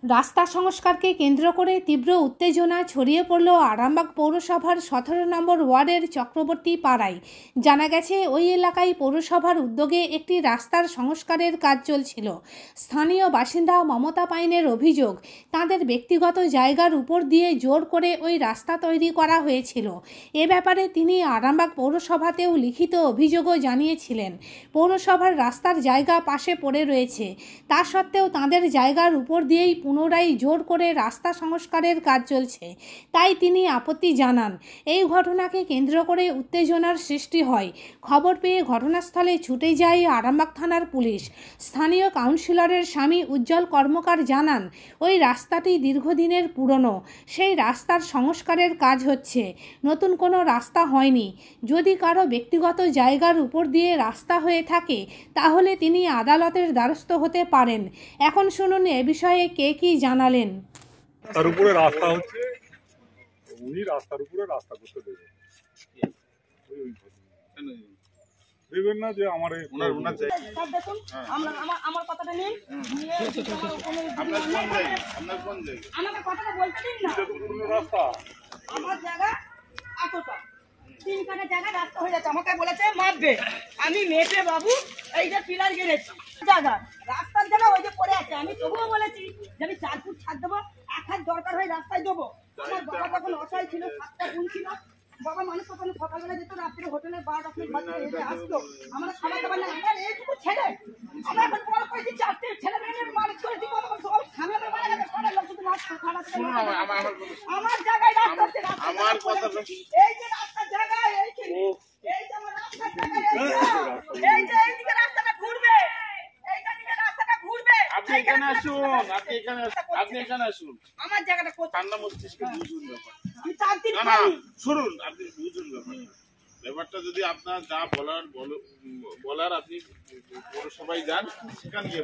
রাস্তা সংস্কারকে কেন্দ্র করে তীব্র উত্তেজনা ছড়িয়ে পড়ল আরামবাগ পৌরসভার 17 নম্বর ওয়ার্ডের চক্রবর্তী পাড়ায়। জানা গেছে, ওই এলাকায় পৌরসভার উদ্যোগে একটি রাস্তার সংস্কারের কাজ চলছিল। স্থানীয় বাসিন্দা মমতা পাইনের অভিযোগ, তাদের ব্যক্তিগত জায়গার উপর দিয়ে জোর করে ওই রাস্তা তৈরি করা হয়েছিল। এ ব্যাপারে তিনি আরামবাগ পৌরসভাতেও লিখিত অভিযোগও জানিয়েছিলেন। পৌরসভার রাস্তার জায়গা পাশে পড়ে রয়েছে, তা সত্ত্বেও তাদের জায়গার উপর দিয়েই পুনরায় জোর করে রাস্তা সংস্কারের কাজ চলছে, তাই তিনি আপত্তি জানান। এই ঘটনাকে কেন্দ্র করে উত্তেজনার সৃষ্টি হয়। খবর পেয়ে ঘটনাস্থলে ছুটে যায় আরামবাগ থানার পুলিশ। স্থানীয় কাউন্সিলরের স্বামী উজ্জ্বল কর্মকার জানান, ওই রাস্তাটি দীর্ঘদিনের পুরনো, সেই রাস্তার সংস্কারের কাজ হচ্ছে, নতুন কোনো রাস্তা হয়নি। যদি কারো ব্যক্তিগত জায়গার উপর দিয়ে রাস্তা হয়ে থাকে তাহলে তিনি আদালতের দ্বারস্থ হতে পারেন। এখন শুনুন এ বিষয়ে কে কি জানালেন। তার উপরে রাস্তা হচ্ছে, উনি রাস্তার উপরে রাস্তা করতে দেবেন দেবেন না যে আমার আমার কথাটা নেই, আমাকে কথাটা বলতে দিন না। রাস্তা আমার জায়গা এতটা 3 কাঠা জায়গা রাস্তা হয়ে যাচ্ছে, আমাকে বলেছে মাপবে, আমি মেপে বাবু এই যে পিলার গেড়েছি জায়গা, রাস্তার জায়গা ওই যে পড়ে আছে। আমি তবুও বলেছি যে আমি 4 ফুট ছাড় দেবো, 1 হাত দরকার হয় রাস্তায় দেবো। আমার বাবা যখন অসহায় ছিল, 7টা বোন ছিল, বাবা মানুষ তখন সকালবেলা যেত, রাত্রে হোটেলে 12টা বাজে আসতো, আমরা খাবার দাবার না, আমরা এইটুকু ছেলে, আমরা এখন বড় করেছি, 4টে ছেলে মেয়ে মানুষ করেছি, সব সামনে মারা গেছে, পাড়ার লোক শুধু আমার জায়গায় রাস্তা হচ্ছে, আমার কথা এই যে রাস্তার জায়গা, এই যে আমার রাস্তার জায়গা, এই যে এইদিকে রাস্তাটা ঘুরবে, এইটা দিকে রাস্তাটা ঘুরবে। আপনি এখানে আসুন, আপনি এখানে আসুন। আমার জায়গাটা কোথায়? ঠান্ডা মস্তিষ্কে বুঝুন ব্যাপার। আমি 4 দিন না শুনুন, আপনি বুঝুন ব্যাপারটা। যদি আপনার যা বলার আপনি পৌরসভায় যান, সেখানে গিয়ে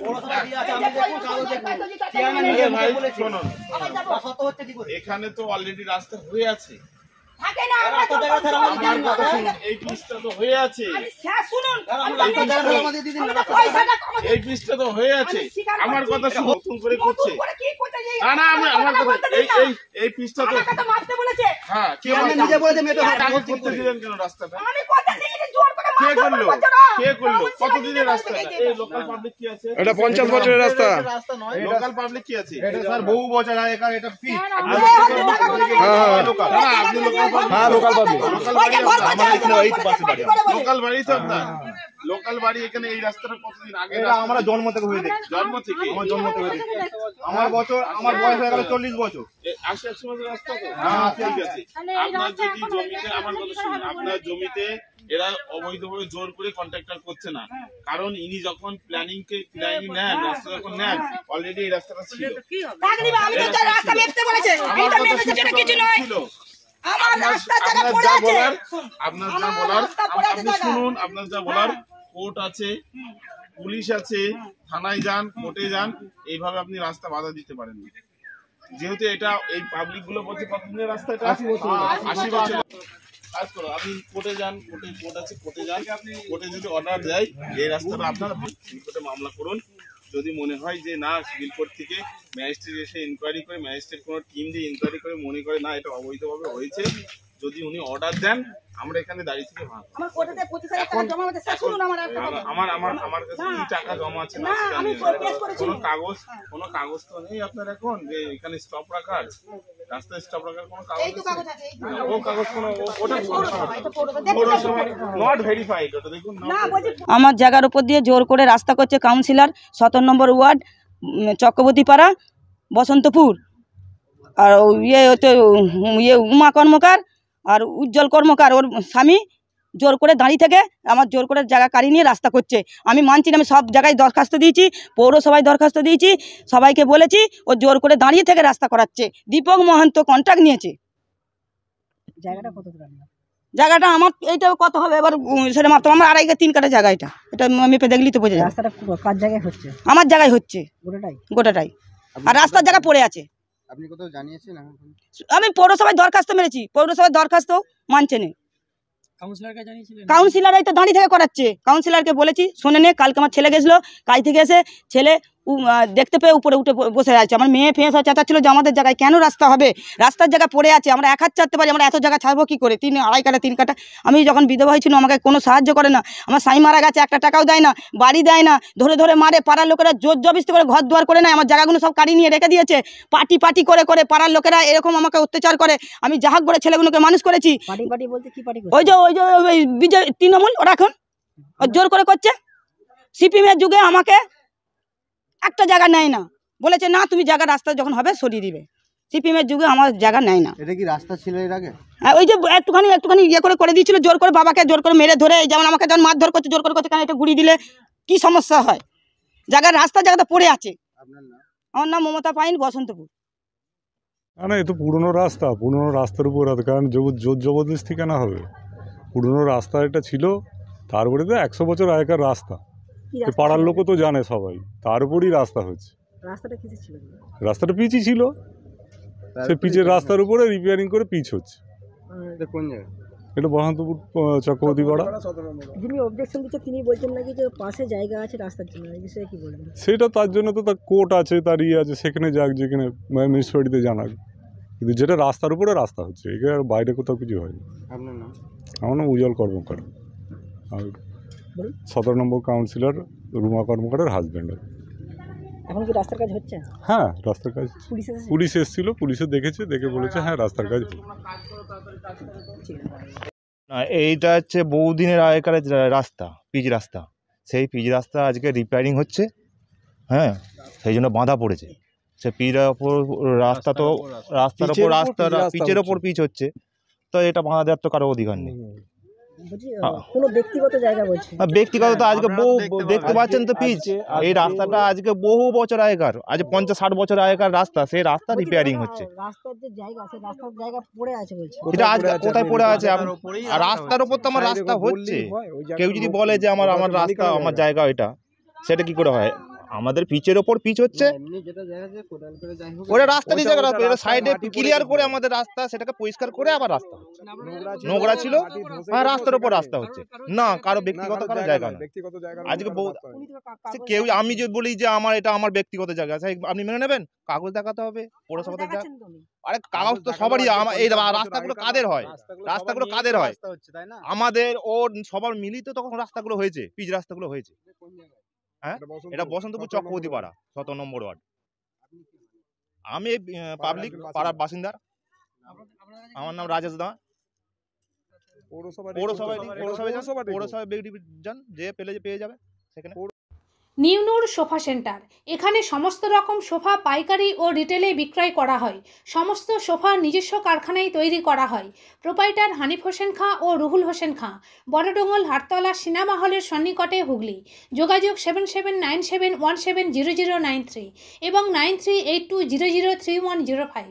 এখানে তো অলরেডি রাস্তা হয়ে আছে, এই পিচটা তো হয়ে আছে, এই পিচটা তো হয়ে আছে। আমার কথা নতুন করে করছে না, আমার কথা এই পিচটা তো হ্যাঁ, কাগজ করতে দিলেন কেন রাস্তাটা? কে করলো? কতদিনের রাস্তা? এই লোকাল পাবলিক কি আছে? এটা 50 বছরের রাস্তা। লোকাল পাবলিক কি আছে? এটা স্যার বহু বছর আগে, এটা পিচ। আপনি লোকাল বাড়ি তো আপনার, লোকাল বাড়ি এখানে এই রাস্তাটা কতদিন আগে? আমরা জন্ম থেকে হয়ে দেখি, জন্ম থেকে আমার জন্ম থেকে দেখি। আমার বয়স হয়ে গেল 40 বছর। 80 বছর রাস্তা তো। ঠিক আছে, আপনার যদি জমিতে, আমার কথা শুনুন, আপনার জমিতে এরা অবৈধভাবে জোর করে কন্ট্রাক্টর করছে না, কারণ ইনি যখন প্ল্যানিং নেন, রাস্তা যখন নেন, অলরেডি এই রাস্তাটা ছিল। আপনার যা বলার আপনি শুনুন, আপনার যা বলার, কোর্ট আছে, পুলিশ আছে, থানায় যান, কোর্টে যান, এইভাবে আপনি রাস্তা বাধা দিতে পারেন না। যেহেতু এটা এই পাবলিক গুলো বলছে কতদিনের রাস্তা, এটা 80 বছর। কাজ করো, আপনি কোর্টে যান, কোর্ট আছে, কোর্টে যান, কোর্টে যদি অর্ডার দেয় এই রাস্তাটা আপনার, সিভিল কোর্টে মামলা করুন। যদি মনে হয় যে না, সিভিল কোর্ট থেকে ম্যাজিস্ট্রেট এসে ইনকোয়ারি করে, ম্যাজিস্ট্রেট কোনো টিম দিয়ে ইনকোয়ারি করে মনে করে না এটা অবৈধভাবে হয়েছে, যদি উনি অর্ডার দেন, আমরা এখানে দাঁড়িয়ে থেকে আমার কাছে কি টাকা জমা আছে না, কোনো কাগজ তো নেই আপনার এখন যে এখানে স্টপ রাখার, রাস্তায় স্টপ রাখার কোনো কাগজ আছে? ও কাগজ কোনো, ওটা নট ভেরিফাইড, ওটা দেখুন। আমার জায়গার উপর দিয়ে জোর করে রাস্তা করছে কাউন্সিলর, 17 নম্বর ওয়ার্ড, চক্রবর্তী পাড়া, বসন্তপুর। আর উমা কর্মকার আর উজ্জ্বল কর্মকার, ওর স্বামী, জোর করে দাঁড়িয়ে থেকে আমার জোর করে জায়গা কাড়ি নিয়ে রাস্তা করছে। আমি মানছি না, আমি সব জায়গায় দরখাস্ত দিয়েছি, পৌরসভায় দরখাস্ত দিয়েছি, সবাইকে বলেছি, ও জোর করে দাঁড়িয়ে থেকে রাস্তা করাচ্ছে। দীপক মহান্ত কন্ট্রাক্ট নিয়েছে। জায়গাটা কত দূর? জায়গাটা আমার এইটাও কত হবে এবার সেটা মাত্র, আমার 2.5 3 কাঠা জায়গা, এটা মেপে দেখলি তো বোঝা যায়। রাস্তাটা কার জায়গায় হচ্ছে? আমার জায়গায় হচ্ছে গোটাটাই, আর রাস্তার জায়গা পড়ে আছে। আপনি কোথাও জানিয়েছেন? আমি পৌরসভায় দরখাস্ত মেরেছি, পৌরসভায় দরখাস্ত মানছে না। কাউন্সিলরই তো দাঁড়িয়ে থেকে করাচ্ছে। কাউন্সিলরকে বলেছি, শোনে নে। কালকে আমার ছেলে গেছিলো, কাজ থেকে এসে ছেলে দেখতে পেয়ে উপরে উঠে বসে আছে। আমার মেয়ে ফেঁয়ে সব চেঁচাচ্ছিল যে আমাদের জায়গায় কেন রাস্তা হবে, রাস্তার জায়গা পড়ে আছে, আমরা 1 হাত চারতে পারি, আমরা এত জায়গা ছাড়বো কী করে? 2.5 কাঠা 3 কাঠা। আমি যখন বিধবা হয়েছিল আমাকে কোনো সাহায্য করে না, আমার স্বামী মারা গেছে, 1 টাকাও দেয় না, বাড়ি দেয় না, ধরে ধরে মারে, পাড়ার লোকেরা জোর জবরদস্তি করে ঘর দুয়ার করে নেয়, আমার জায়গাগুলো সব কাড়ি নিয়ে রেখে দিয়েছে, পাটি পাটি করে করে পাড়ার লোকেরা এরকম আমাকে অত্যাচার করে। আমি যাহাক করে ছেলেগুলোকে মানুষ করেছি। ওই যে বিজয় তৃণমূল ওরা এখন জোর করে করছে। সিপিএমের যুগে আমাকে একটা জায়গা নেয় না, বলেছে না তুমি জায়গা রাস্তা যখন হবে সরিয়ে দিবে। সিপিএমের যুগে আমার জায়গা নেয় না। এটা কি রাস্তা ছিল এর আগে? হ্যাঁ, ওই যে একটুখানি ইয়ে করে দিয়েছিল, জোর করে বাবাকে জোর করে মেরে ধরে, যেমন আমাকে যখন মারধর করছে জোর করে করছে, কেন এটা গুড়ি দিলে কি সমস্যা হয়? জায়গাটা পড়ে আছে। আপনার নাম? আমার নাম মমতা পাইন, বসন্তপুর। না, এ তো পুরনো রাস্তার উপর আছে, কারণ জোর জবরদস্তি কেন হবে? পুরনো রাস্তা এটা ছিল, তারপরে তো 100 বছর আগেকার রাস্তা, এ পাড়ার লোকও তো জানে সবাই, তার উপরই রাস্তা হচ্ছে। রাস্তাটা পিচই ছিল, সে পিচের রাস্তার উপরে রিপেয়ারিং করে পিচ হচ্ছে। এটা কোন জায়গা? এটা বসন্তপুর চক্রবর্তী পাড়া। যিনি অবজেকশন দিচ্ছে তিনি বলছেন নাকি যে পাশে জায়গা আছে রাস্তার জন্য, এই বিষয়ে কি বলবেন? সেটা তার জন্য তো তার কোর্ট আছে, তার ইয়ে আছে, সেখানে যাক, যেখানে মিউনিসিপ্যালিটিতে জানাক। কিন্তু যেটা রাস্তার উপরে রাস্তা হচ্ছে, এখানে আর বাইরে কোথাও কিছু হয়নি। আপনার নাম? আমার নাম উজ্জ্বল কর্মকার, আর 17 নম্বর কাউন্সিলর রুমা কর্মকারের হাজব্যান্ড। এখন কি রাস্তার কাজ হচ্ছে? হ্যাঁ, রাস্তার কাজ পুলিশ এসেছে? পুলিশ এসেছিল, পুলিশে দেখেছে, দেখে বলেছে হ্যাঁ রাস্তার কাজ হবে। না, এইটা হচ্ছে বহুদিনের আগেকার রাস্তা, পিচ রাস্তা। সেই পিচ রাস্তা আজকে রিপেয়ারিং হচ্ছে, হ্যাঁ, সেই জন্য বাঁধা পড়েছে। সে পিচের ওপর রাস্তা, তো রাস্তার ওপর পিচের ওপর পিচ হচ্ছে, তো এটা বাঁধা দেওয়ার তো কারো অধিকার নেই। বলছি কোনো ব্যক্তিগত জায়গা বলছে? ব্যক্তিগত তো আজকে বহু দেখতে পাচ্ছেন তো পিচ, এই রাস্তাটা আজকে বহু বছর আগেকার, আজ 50-60 বছর আগেকার রাস্তা, সেই রাস্তা রিপেয়ারিং হচ্ছে। রাস্তার যে জায়গা, সেই রাস্তার জায়গা পড়ে আছে বলছে। এটা আজকে কোথায় পড়ে আছে? আর রাস্তার উপর তো আমার রাস্তা হচ্ছে। কেউ যদি বলে যে আমার রাস্তা, আমার জায়গা এটা, সেটা কি করে হয়? আমাদের পিচের ওপর পিচ হচ্ছে, ওটা রাস্তা দিয়ে জায়গা, সাইডে ক্লিয়ার করে আমাদের রাস্তা, সেটাকে পরিষ্কার করে আবার রাস্তা হচ্ছে। নোংরা ছিল, হ্যাঁ, রাস্তার উপর রাস্তা হচ্ছে না, কারো ব্যক্তিগত কারো জায়গা না। আজকে কেউ, আমি যদি বলি যে এটা আমার ব্যক্তিগত জায়গা, আপনি মেনে নেবেন? কাগজ দেখাতে হবে পৌরসভাতে। আরে কাগজ তো সবারই। এই রাস্তাগুলো কাদের হয়? রাস্তাগুলো কাদের হয়? আমাদের সবার মিলিত তখন রাস্তাগুলো হয়েছে, পিচ রাস্তাগুলো হয়েছে। হ্যাঁ, এটা বসন্তপুর চক্রবর্তী পাড়া, 17 নম্বর ওয়ার্ড। আমি পাবলিক পাড়ার বাসিন্দা। আমার নাম রাজেশ দা। পৌরসভায় যান, যে পেয়ে যাবে সেখানে। নিউ নূর সোফা সেন্টার, এখানে সমস্ত রকম সোফা পাইকারি ও রিটেলে বিক্রয় করা হয়। সমস্ত সোফা নিজস্ব কারখানায় তৈরি করা হয়। প্রোপাইটার হানিফ হোসেন খাঁ ও রুহুল হোসেন খাঁ, বড়ডোঙ্গল হাটতলা সিনেমা হলের সন্নিকটে, হুগলি। যোগাযোগ 7797170093 এবং 9382003105।